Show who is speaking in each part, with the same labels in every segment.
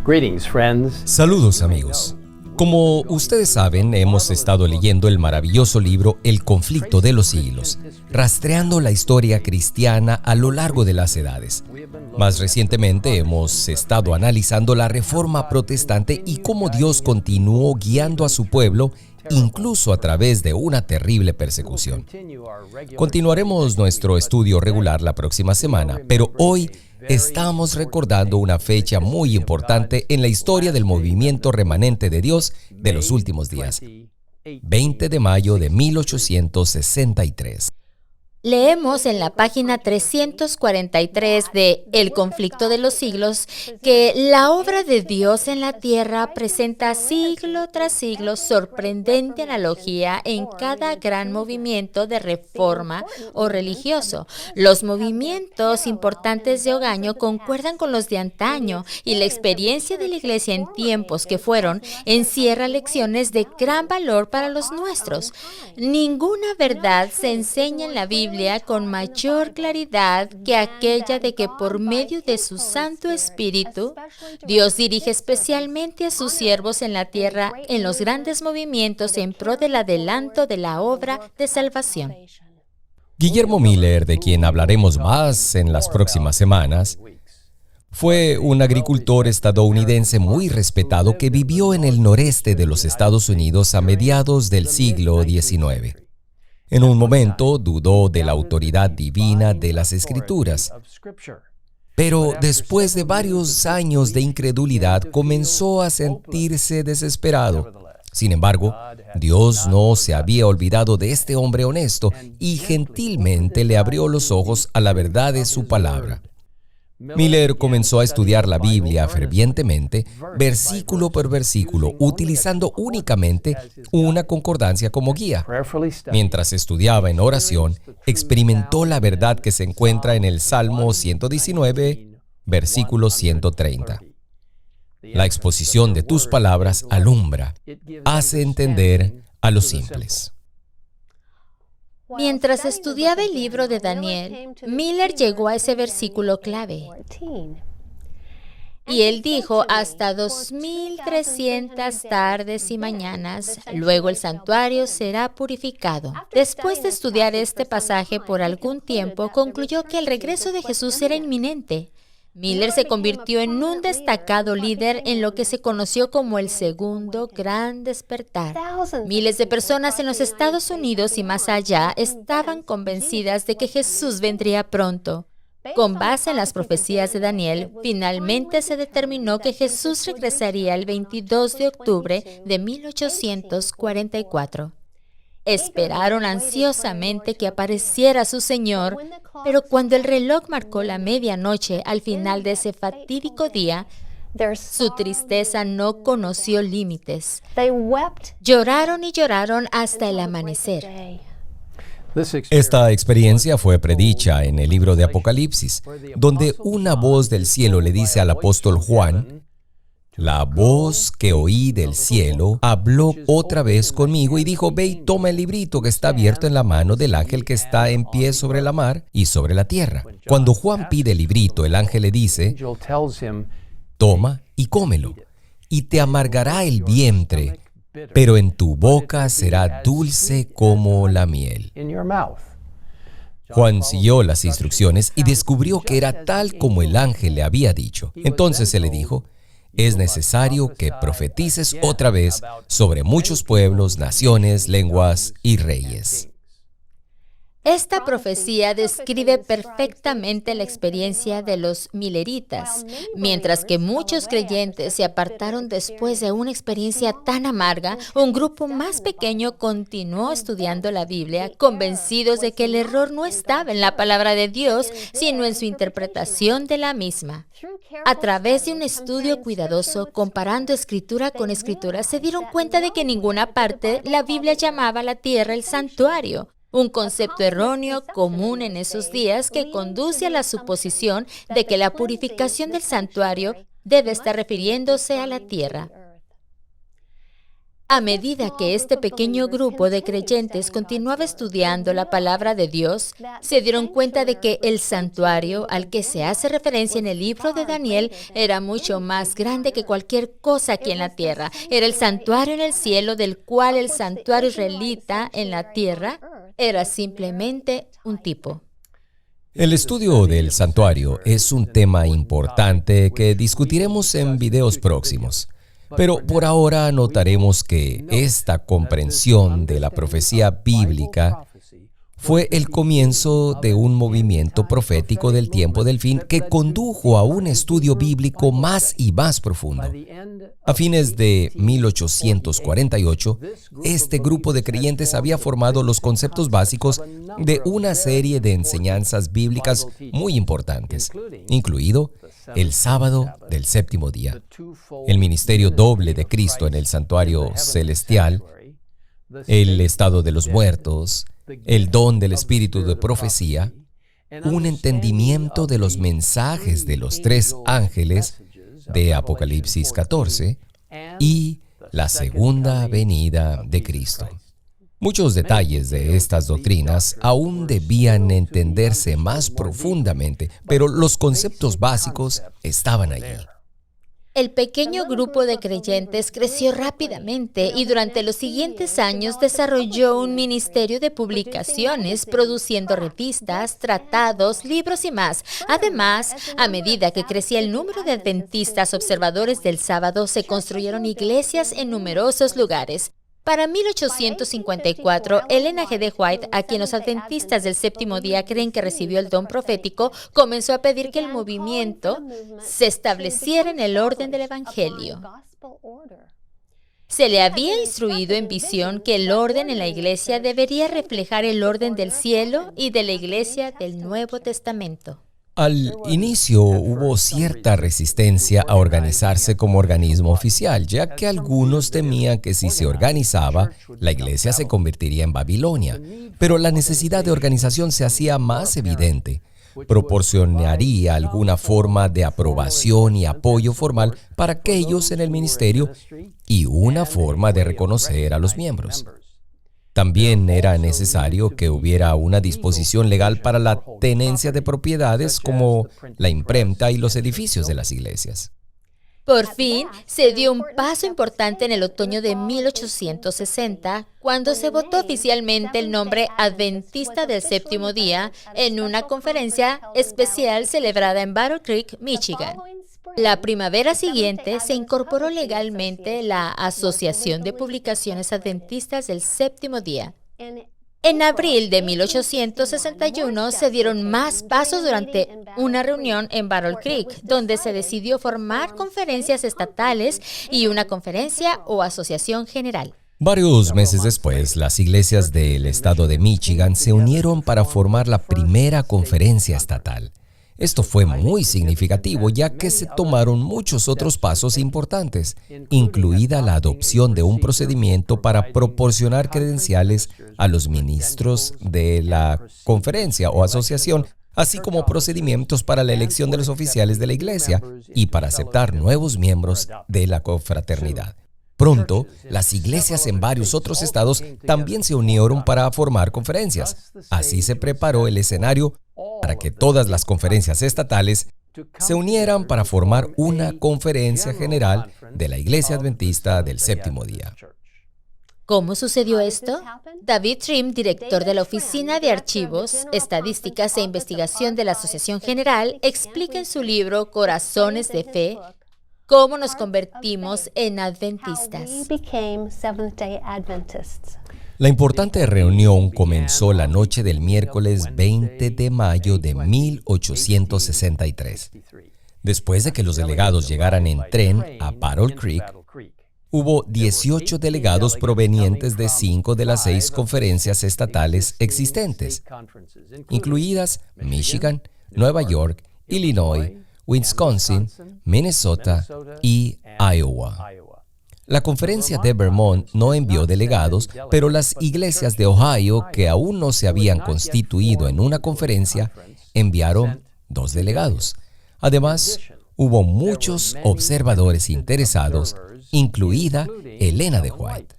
Speaker 1: Greetings, friends.
Speaker 2: Saludos, amigos. Como ustedes saben, hemos estado leyendo el maravilloso libro El conflicto de los siglos, rastreando la historia cristiana a lo largo de las edades. Más recientemente hemos estado analizando la Reforma Protestante y cómo Dios continuó guiando a su pueblo, incluso a través de una terrible persecución. Continuaremos nuestro estudio regular la próxima semana, pero hoy estamos recordando una fecha muy importante en la historia del movimiento remanente de Dios de los últimos días, 20 de mayo de 1863.
Speaker 3: Leemos en la página 343 de El conflicto de los siglos que la obra de Dios en la tierra presenta siglo tras siglo sorprendente analogía en cada gran movimiento de reforma o religioso. Los movimientos importantes de Ogaño concuerdan con los de antaño y la experiencia de la Iglesia en tiempos que fueron encierra lecciones de gran valor para los nuestros. Ninguna verdad se enseña en la Biblia con mayor claridad que aquella de que por medio de su Santo Espíritu, Dios dirige especialmente a sus siervos en la tierra en los grandes movimientos en pro del adelanto de la obra de salvación.
Speaker 2: Guillermo Miller, de quien hablaremos más en las próximas semanas, fue un agricultor estadounidense muy respetado que vivió en el noreste de los Estados Unidos a mediados del siglo XIX. En un momento dudó de la autoridad divina de las Escrituras, pero después de varios años de incredulidad comenzó a sentirse desesperado. Sin embargo, Dios no se había olvidado de este hombre honesto y gentilmente le abrió los ojos a la verdad de su palabra. Miller comenzó a estudiar la Biblia fervientemente, versículo por versículo, utilizando únicamente una concordancia como guía. Mientras estudiaba en oración, experimentó la verdad que se encuentra en el Salmo 119, versículo 130. La exposición de tus palabras alumbra, hace entender a los simples.
Speaker 3: Mientras estudiaba el libro de Daniel, Miller llegó a ese versículo clave. Y él dijo, hasta 2300 tardes y mañanas, luego el santuario será purificado. Después de estudiar este pasaje por algún tiempo, concluyó que el regreso de Jesús era inminente. Miller se convirtió en un destacado líder en lo que se conoció como el segundo gran despertar. Miles de personas en los Estados Unidos y más allá estaban convencidas de que Jesús vendría pronto. Con base en las profecías de Daniel, finalmente se determinó que Jesús regresaría el 22 de octubre de 1844. Esperaron ansiosamente que apareciera su Señor, pero cuando el reloj marcó la medianoche al final de ese fatídico día, su tristeza no conoció límites. Lloraron y lloraron hasta el amanecer.
Speaker 2: Esta experiencia fue predicha en el libro de Apocalipsis, donde una voz del cielo le dice al apóstol Juan: la voz que oí del cielo habló otra vez conmigo y dijo, ve y toma el librito que está abierto en la mano del ángel que está en pie sobre la mar y sobre la tierra. Cuando Juan pide el librito, el ángel le dice, toma y cómelo, y te amargará el vientre, pero en tu boca será dulce como la miel. Juan siguió las instrucciones y descubrió que era tal como el ángel le había dicho. Entonces se le dijo, es necesario que profetices otra vez sobre muchos pueblos, naciones, lenguas y reyes.
Speaker 3: Esta profecía describe perfectamente la experiencia de los milleritas. Mientras que muchos creyentes se apartaron después de una experiencia tan amarga, un grupo más pequeño continuó estudiando la Biblia, convencidos de que el error no estaba en la palabra de Dios, sino en su interpretación de la misma. A través de un estudio cuidadoso, comparando escritura con escritura, se dieron cuenta de que en ninguna parte la Biblia llamaba a la tierra el santuario. Un concepto erróneo común en esos días que conduce a la suposición de que la purificación del santuario debe estar refiriéndose a la tierra. A medida que este pequeño grupo de creyentes continuaba estudiando la palabra de Dios, se dieron cuenta de que el santuario al que se hace referencia en el libro de Daniel era mucho más grande que cualquier cosa aquí en la tierra. Era el santuario en el cielo, del cual el santuario israelita en la tierra era simplemente un tipo.
Speaker 2: El estudio del santuario es un tema importante que discutiremos en videos próximos. Pero por ahora notaremos que esta comprensión de la profecía bíblica fue el comienzo de un movimiento profético del tiempo del fin que condujo a un estudio bíblico más y más profundo. A fines de 1848, este grupo de creyentes había formado los conceptos básicos de una serie de enseñanzas bíblicas muy importantes, incluido el sábado del séptimo día, el ministerio doble de Cristo en el santuario celestial, el estado de los muertos, el don del espíritu de profecía, un entendimiento de los mensajes de los tres ángeles de Apocalipsis 14 y la segunda venida de Cristo. Muchos detalles de estas doctrinas aún debían entenderse más profundamente, pero los conceptos básicos estaban allí.
Speaker 3: El pequeño grupo de creyentes creció rápidamente y durante los siguientes años desarrolló un ministerio de publicaciones, produciendo revistas, tratados, libros y más. Además, a medida que crecía el número de adventistas observadores del sábado, se construyeron iglesias en numerosos lugares. Para 1854, Ellen G. de White, a quien los adventistas del séptimo día creen que recibió el don profético, comenzó a pedir que el movimiento se estableciera en el orden del Evangelio. Se le había instruido en visión que el orden en la iglesia debería reflejar el orden del cielo y de la iglesia del Nuevo Testamento.
Speaker 2: Al inicio hubo cierta resistencia a organizarse como organismo oficial, ya que algunos temían que si se organizaba, la iglesia se convertiría en Babilonia. Pero la necesidad de organización se hacía más evidente. Proporcionaría alguna forma de aprobación y apoyo formal para aquellos en el ministerio y una forma de reconocer a los miembros. También era necesario que hubiera una disposición legal para la tenencia de propiedades como la imprenta y los edificios de las iglesias.
Speaker 3: Por fin, se dio un paso importante en el otoño de 1860, cuando se votó oficialmente el nombre Adventista del Séptimo Día en una conferencia especial celebrada en Battle Creek, Michigan. La primavera siguiente se incorporó legalmente la Asociación de Publicaciones Adventistas del Séptimo Día. En abril de 1861 se dieron más pasos durante una reunión en Battle Creek, donde se decidió formar conferencias estatales y una conferencia o asociación general.
Speaker 2: Varios meses después, las iglesias del estado de Michigan se unieron para formar la primera conferencia estatal. Esto fue muy significativo, ya que se tomaron muchos otros pasos importantes, incluida la adopción de un procedimiento para proporcionar credenciales a los ministros de la conferencia o asociación, así como procedimientos para la elección de los oficiales de la iglesia y para aceptar nuevos miembros de la confraternidad. Pronto, las iglesias en varios otros estados también se unieron para formar conferencias. Así se preparó el escenario para que todas las conferencias estatales se unieran para formar una conferencia general de la Iglesia Adventista del Séptimo Día.
Speaker 3: ¿Cómo sucedió esto? David Trim, director de la Oficina de Archivos, Estadísticas e Investigación de la Asociación General, explica en su libro Corazones de Fe cómo nos convertimos en adventistas.
Speaker 2: La importante reunión comenzó la noche del miércoles 20 de mayo de 1863. Después de que los delegados llegaran en tren a Battle Creek, hubo 18 delegados provenientes de 5 de las 6 conferencias estatales existentes, incluidas Michigan, Nueva York, Illinois, Wisconsin, Minnesota y Iowa. La conferencia de Vermont no envió delegados, pero las iglesias de Ohio, que aún no se habían constituido en una conferencia, enviaron 2 delegados. Además, hubo muchos observadores interesados, incluida Ellen G. de White.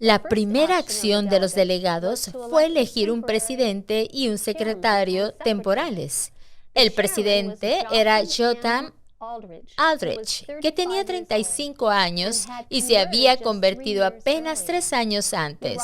Speaker 3: La primera acción de los delegados fue elegir un presidente y un secretario temporales. El presidente era Jotham Aldrich, que tenía 35 años y se había convertido apenas 3 años antes.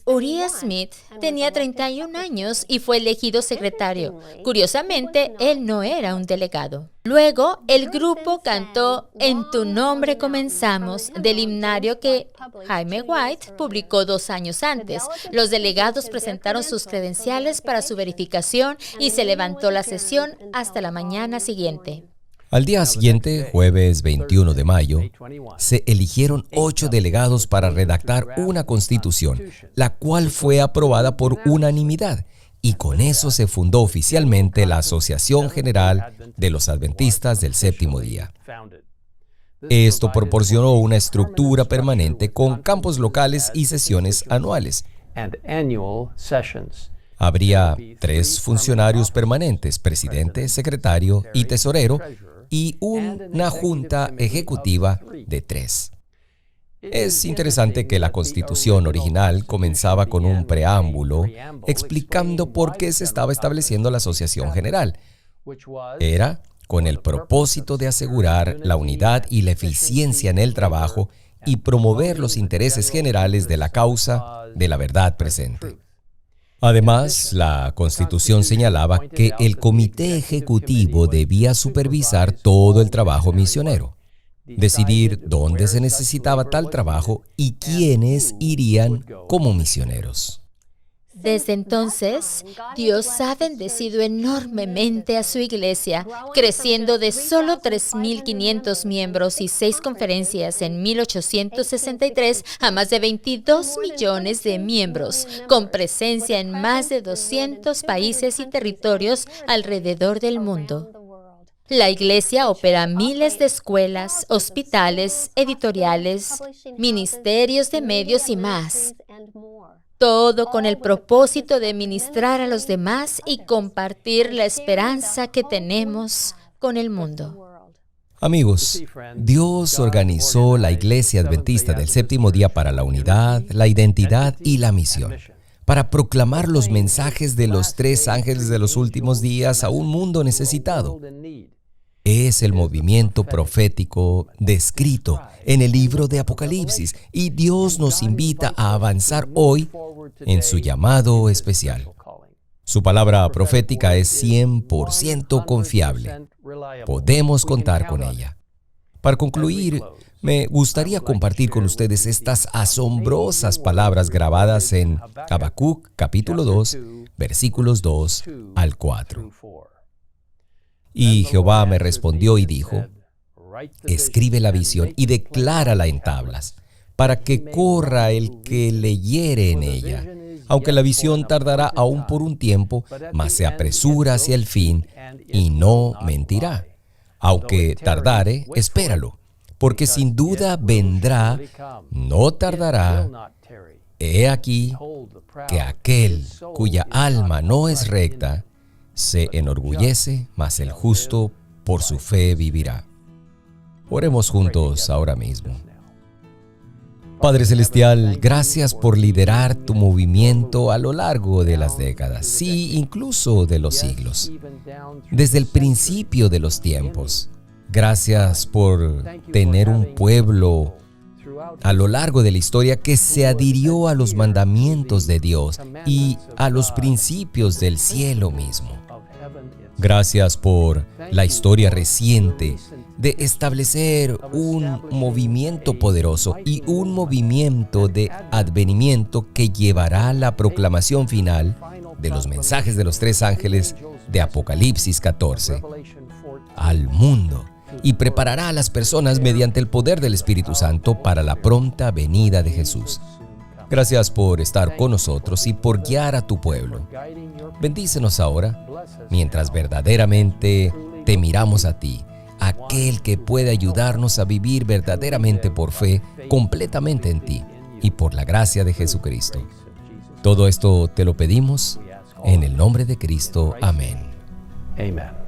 Speaker 3: Uriah Smith tenía 31 años y fue elegido secretario. Curiosamente, él no era un delegado. Luego, el grupo cantó En tu nombre comenzamos, del himnario que Jaime White publicó 2 años antes. Los delegados presentaron sus credenciales para su verificación y se levantó la sesión hasta la mañana siguiente.
Speaker 2: Al día siguiente, jueves 21 de mayo, se eligieron 8 delegados para redactar una constitución, la cual fue aprobada por unanimidad, y con eso se fundó oficialmente la Asociación General de los Adventistas del Séptimo Día. Esto proporcionó una estructura permanente con campos locales y sesiones anuales. Habría 3 funcionarios permanentes, presidente, secretario y tesorero, y una junta ejecutiva de 3. Es interesante que la Constitución original comenzaba con un preámbulo explicando por qué se estaba estableciendo la Asociación General. Era con el propósito de asegurar la unidad y la eficiencia en el trabajo y promover los intereses generales de la causa de la verdad presente. Además, la Constitución señalaba que el comité ejecutivo debía supervisar todo el trabajo misionero, decidir dónde se necesitaba tal trabajo y quiénes irían como misioneros.
Speaker 3: Desde entonces, Dios ha bendecido enormemente a su iglesia, creciendo de solo 3.500 miembros y 6 conferencias en 1863 a más de 22 millones de miembros, con presencia en más de 200 países y territorios alrededor del mundo. La iglesia opera miles de escuelas, hospitales, editoriales, ministerios de medios y más. Todo con el propósito de ministrar a los demás y compartir la esperanza que tenemos con el mundo.
Speaker 2: Amigos, Dios organizó la Iglesia Adventista del Séptimo Día para la unidad, la identidad y la misión, para proclamar los mensajes de los 3 ángeles de los últimos días a un mundo necesitado. Es el movimiento profético descrito en el libro de Apocalipsis, y Dios nos invita a avanzar hoy en su llamado especial. Su palabra profética es 100% confiable. Podemos contar con ella. Para concluir, me gustaría compartir con ustedes estas asombrosas palabras grabadas en Habacuc, capítulo 2, versículos 2 al 4. Y Jehová me respondió y dijo: escribe la visión y declárala en tablas, para que corra el que leyere en ella. Aunque la visión tardará aún por un tiempo, mas se apresura hacia el fin y no mentirá. Aunque tardare, espéralo, porque sin duda vendrá, no tardará. He aquí que aquel cuya alma no es recta se enorgullece, mas el justo por su fe vivirá. Oremos juntos ahora mismo. Padre Celestial, gracias por liderar tu movimiento a lo largo de las décadas, sí, incluso de los siglos, desde el principio de los tiempos. Gracias por tener un pueblo a lo largo de la historia que se adhirió a los mandamientos de Dios y a los principios del cielo mismo. Gracias por la historia reciente de establecer un movimiento poderoso y un movimiento de advenimiento que llevará la proclamación final de los mensajes de los 3 ángeles de Apocalipsis 14 al mundo y preparará a las personas mediante el poder del Espíritu Santo para la pronta venida de Jesús. Gracias por estar con nosotros y por guiar a tu pueblo. Bendícenos ahora, mientras verdaderamente te miramos a ti, aquel que puede ayudarnos a vivir verdaderamente por fe, completamente en ti y por la gracia de Jesucristo. Todo esto te lo pedimos en el nombre de Cristo. Amén.
Speaker 1: Amen.